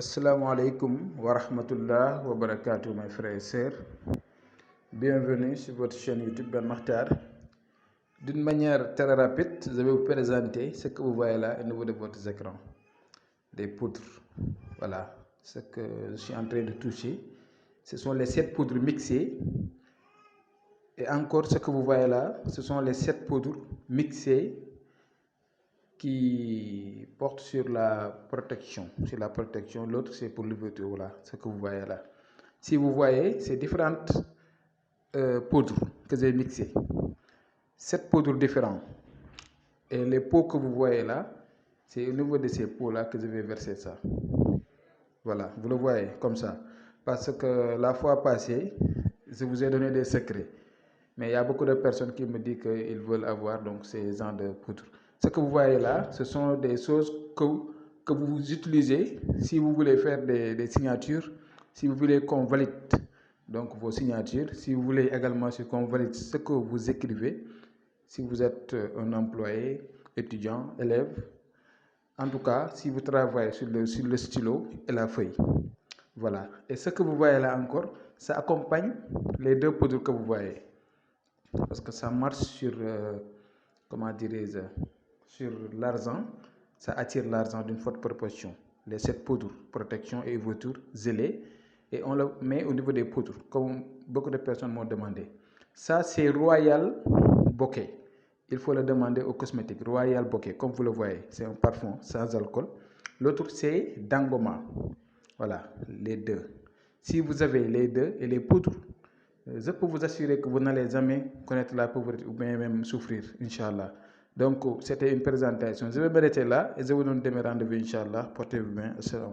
Assalamu alaikum wa rahmatullah wa barakatuh mes frères et sœurs. Bienvenue sur votre chaîne YouTube Ben Makhtar. D'une manière très rapide, je vais vous présenter ce que vous voyez là au niveau de votre écran. Des poudres. Voilà ce que je suis en train de toucher. Ce sont les 7 poudres mixées. Et encore ce que vous voyez là, ce sont les 7 poudres mixées qui portent sur la protection. L'autre c'est pour l'ouverture. Voilà ce que vous voyez là. Si vous voyez, c'est différentes poudres que j'ai mixées. 7 poudres différentes. Et les pots que vous voyez là, c'est au niveau de ces pots là que je vais verser ça. Voilà, vous le voyez comme ça. Parce que la fois passée, je vous ai donné des secrets. Mais il y a beaucoup de personnes qui me disent qu'ils veulent avoir donc ces genres de poudre. Ce que vous voyez là, ce sont des choses que vous utilisez si vous voulez faire des signatures, si vous voulez qu'on valide donc vos signatures, si vous voulez également qu'on valide ce que vous écrivez, si vous êtes un employé, étudiant, élève, en tout cas, si vous travaillez sur le stylo et la feuille. Voilà. Et ce que vous voyez là encore, ça accompagne les 2 poudres que vous voyez. Parce que ça marche sur, comment dirais-je, sur l'argent, ça attire l'argent d'une forte proportion. Les 7 poudres, protection et ouverture, zélé, et on le met au niveau des poudres, comme beaucoup de personnes m'ont demandé. Ça, c'est Royal Bouquet. Il faut le demander aux cosmétiques. Royal Bouquet, comme vous le voyez, c'est un parfum sans alcool. L'autre, c'est Dangoma. Voilà, les deux. Si vous avez les deux et les poudres, je peux vous assurer que vous n'allez jamais connaître la pauvreté ou bien même souffrir, Inch'Allah. Donc, c'était une présentation. Je vais m'arrêter là et je vous donne mes rendez-vous, Inch'Allah. Portez-vous bien.